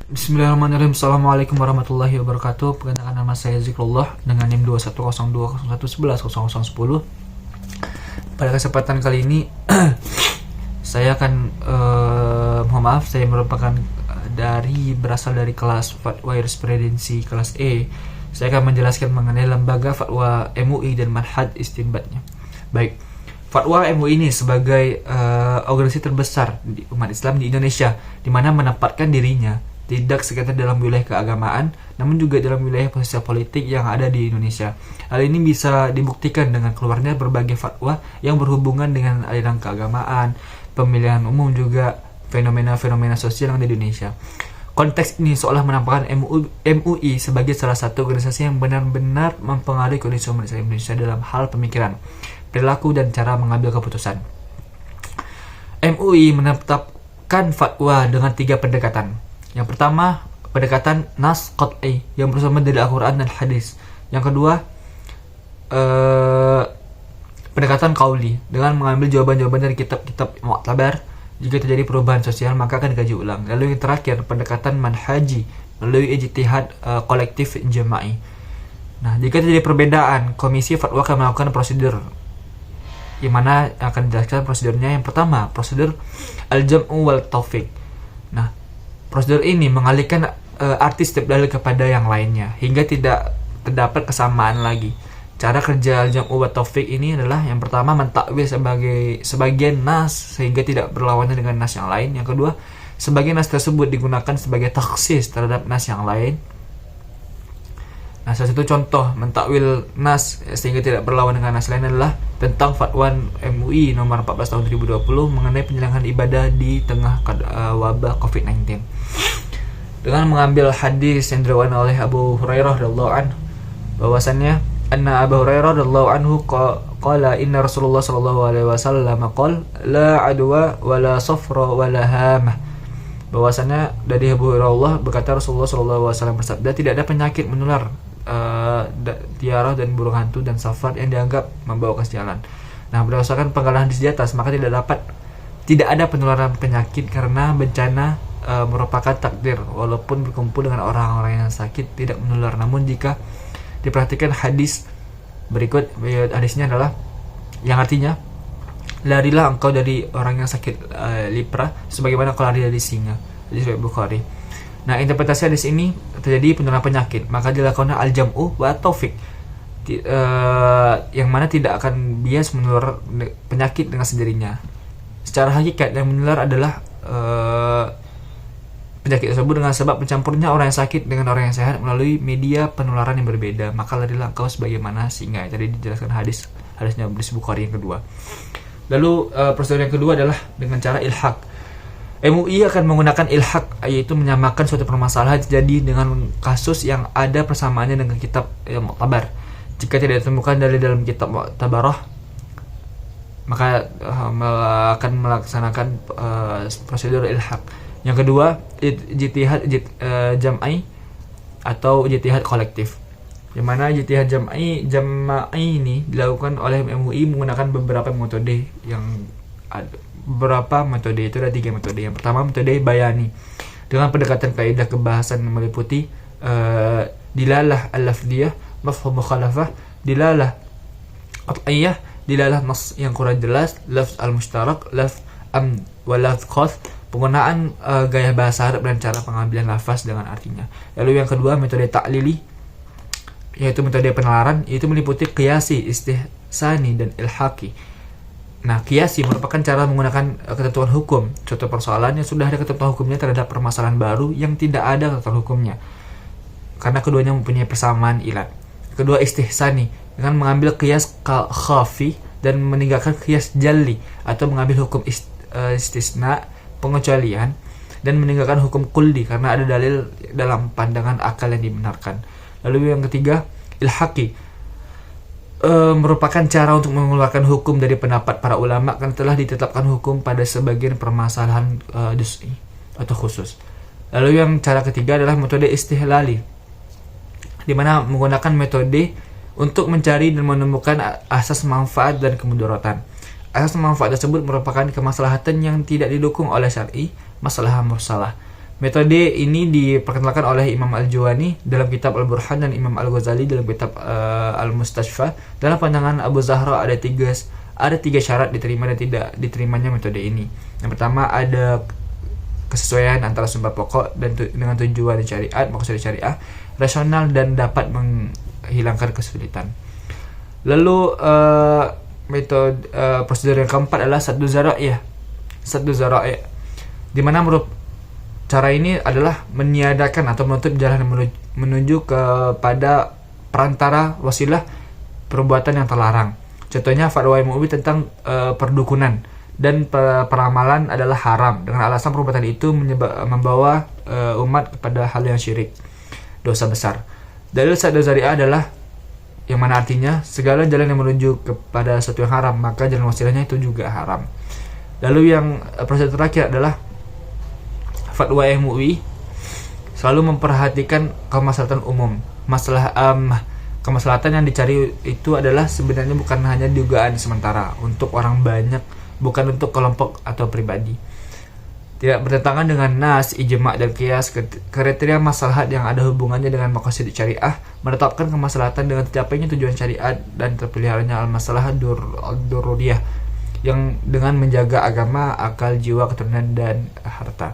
Bismillahirrahmanirrahim. Assalamualaikum warahmatullahi wabarakatuh. Perkenalkan, nama saya Zikrullah dengan NIM 210201110010. Pada kesempatan kali ini saya akan mohon maaf, saya merupakan berasal dari kelas Fatwa Jurisprudensi kelas E. Saya akan menjelaskan mengenai lembaga fatwa MUI dan manhaj istinbatnya. Baik, fatwa MUI ini sebagai organisasi terbesar di umat Islam di Indonesia, di mana menempatkan dirinya tidak sekadar dalam wilayah keagamaan, namun juga dalam wilayah sosial politik yang ada di Indonesia. Hal ini bisa dibuktikan dengan keluarnya berbagai fatwa yang berhubungan dengan aliran keagamaan, pemilihan umum, juga fenomena-fenomena sosial yang ada di Indonesia. Konteks ini seolah menampakkan MUI sebagai salah satu organisasi yang benar-benar mempengaruhi kondisi umat Islam Indonesia dalam hal pemikiran, perilaku, dan cara mengambil keputusan. MUI menetapkan fatwa dengan 3 pendekatan. Yang pertama, pendekatan nas qat'i yang bersumber dari Al-Quran dan Hadis. Yang kedua, pendekatan qauli dengan mengambil jawaban-jawaban dari kitab-kitab mu'tabar. Jika terjadi perubahan sosial, maka akan dikaji ulang. Lalu yang terakhir, pendekatan manhaji melalui ijtihad kolektif jama'i. Nah, jika terjadi perbedaan, komisi fatwa akan melakukan prosedur, yang mana akan dijelaskan prosedurnya. Yang pertama, prosedur al-jam'u wal taufiq. Nah, prosedur ini mengalihkan arti setiap dalil kepada yang lainnya hingga tidak terdapat kesamaan lagi. Cara kerja al-jam'u wa taufiq ini adalah, yang pertama, mentakwil sebagian nas sehingga tidak berlawanan dengan nas yang lain. Yang kedua, sebagian nas tersebut digunakan sebagai taksis terhadap nas yang lain. Nah, salah satu contoh mentakwil nas sehingga tidak berlawan dengan nas lain adalah tentang fatwa MUI nomor 14 tahun 2020 mengenai penyelenggaraan ibadah di tengah wabah COVID-19. Dengan mengambil hadis yang diriwayatkan oleh Abu Hurairah radhiyallahu anhu, bahwasannya anna Abu Hurairah radhiyallahu anhu qala inna Rasulullah sallallahu alaihi wasallam qala la adwa wala safra wala hamah. Bahwasannya dari Abu Hurairah berkata, Rasulullah sallallahu alaihi wasallam bersabda, tidak ada penyakit menular, tiarah dan burung hantu dan safar yang dianggap membawa kesialan. Nah, berdasarkan penggalan hadis di atas, maka tidak ada penularan penyakit karena bencana merupakan takdir, walaupun berkumpul dengan orang-orang yang sakit tidak menular. Namun jika diperhatikan hadis berikut, hadisnya adalah yang artinya, larilah engkau dari orang yang sakit lepra sebagaimana kau lari dari singa. Hadis riwayat Bukhari. Nah, interpretasi hadis ini terjadi penularan penyakit, maka dilakukan al-jam'u wa taufiq, yang mana tidak akan bias menular penyakit dengan sendirinya. Secara hakikat, yang menular adalah penyakit tersebut dengan sebab mencampurnya orang yang sakit dengan orang yang sehat melalui media penularan yang berbeda. Maka larilah engkau sebagaimana singa. Tadi dijelaskan hadisnya hadis Bukhari yang kedua. Lalu prosedur yang kedua adalah dengan cara ilhaq. MUI akan menggunakan ilhaq, yaitu menyamakan suatu permasalahan terjadi dengan kasus yang ada persamaannya dengan kitab mu'tabar. Jika tidak ditemukan dari dalam kitab mu'tabarah, maka akan melaksanakan prosedur ilhaq. Yang kedua, ijtihad jam'i atau ijtihad kolektif, di mana ijtihad jam'i ini dilakukan oleh MUI menggunakan beberapa metode yang ada. Beberapa metode itu ada 3 metode. Yang pertama, metode bayani dengan pendekatan kaidah kebahasan meliputi dilalah al-lafdiyah, mafhum mukhalafah, dilalah qat'iyah, dilalah nas yang kurang jelas, lafz al-mushtarak, lafz am wa lafz khas, penggunaan gaya bahasa Arab dan cara pengambilan lafaz dengan artinya. Lalu yang kedua, metode ta'lili, yaitu metode penalaran, yaitu meliputi qiyasi, istihsani, dan ilhaqi. Nah, qiyasi merupakan cara menggunakan ketentuan hukum suatu persoalan yang sudah ada ketentuan hukumnya terhadap permasalahan baru yang tidak ada ketentuan hukumnya, karena keduanya mempunyai persamaan ilat. Kedua, istihsani dengan mengambil qiyas khafi dan meninggalkan qiyas jalli, atau mengambil hukum istisna, pengecualian, dan meninggalkan hukum kulli karena ada dalil dalam pandangan akal yang dibenarkan. Lalu yang ketiga, ilhaqi, merupakan cara untuk mengeluarkan hukum dari pendapat para ulama karena telah ditetapkan hukum pada sebagian permasalahan juz'i atau khusus. Lalu yang cara ketiga adalah metode istihlali, di mana menggunakan metode untuk mencari dan menemukan asas manfaat dan kemudaratan. Asas manfaat tersebut merupakan kemaslahatan yang tidak didukung oleh syar'i, masalah mursalah. Metode ini diperkenalkan oleh Imam Al-Juwani dalam kitab Al-Burhan dan Imam Al-Ghazali dalam kitab Al-Mustashfa. Dalam pandangan Abu Zahra ada tiga syarat diterima dan tidak diterimanya metode ini. Yang pertama ada kesesuaian antara sumber pokok dan dengan tujuan syariat, maksud syariah, rasional dan dapat menghilangkan kesulitan. Lalu metode prosedur yang keempat adalah saddu zara'i', di mana cara ini adalah meniadakan atau menutup jalan menuju kepada perantara wasilah perbuatan yang terlarang. Contohnya fatwa MUI tentang perdukunan dan peramalan adalah haram dengan alasan perbuatan itu membawa umat kepada hal yang syirik, dosa besar. Dalil saddu zari'ah adalah yang mana artinya segala jalan yang menuju kepada sesuatu yang haram, maka jalan wasilahnya itu juga haram. Lalu yang proses terakhir adalah fatwa MUI selalu memperhatikan kemaslahatan umum. Kemaslahatan yang dicari itu adalah sebenarnya bukan hanya dugaan sementara untuk orang banyak, bukan untuk kelompok atau pribadi. Tidak bertentangan dengan nas, ijma' dan qiyas. Kriteria maslahat yang ada hubungannya dengan maqasid syariah menetapkan kemaslahatan dengan tercapainya tujuan syariat dan terpeliharanya al-maslahat dururiyah yang dengan menjaga agama, akal, jiwa, keturunan dan harta.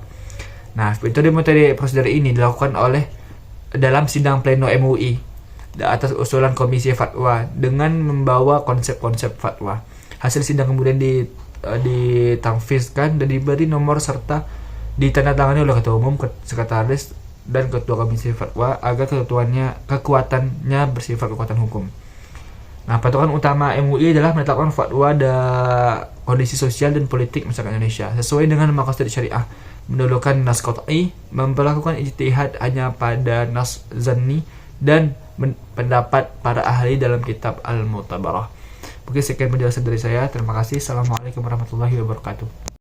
Nah, metode prosedur ini dilakukan dalam sidang pleno MUI atas usulan komisi fatwa dengan membawa konsep-konsep fatwa. Hasil sidang kemudian ditanfizkan dan diberi nomor serta ditandatangani oleh ketua umum, sekretaris dan ketua komisi fatwa agar kekuatannya bersifat kekuatan hukum. Nah, patokan utama MUI adalah menetapkan fatwa kondisi sosial dan politik masyarakat Indonesia sesuai dengan maqasid syariah, mendahulukan nas qat'i, memperlakukan ijtihad hanya pada nas zanni dan pendapat para ahli dalam kitab Al-Mu'tabarah. Mungkin sekian penjelasan dari saya. Terima kasih. Assalamualaikum warahmatullahi wabarakatuh.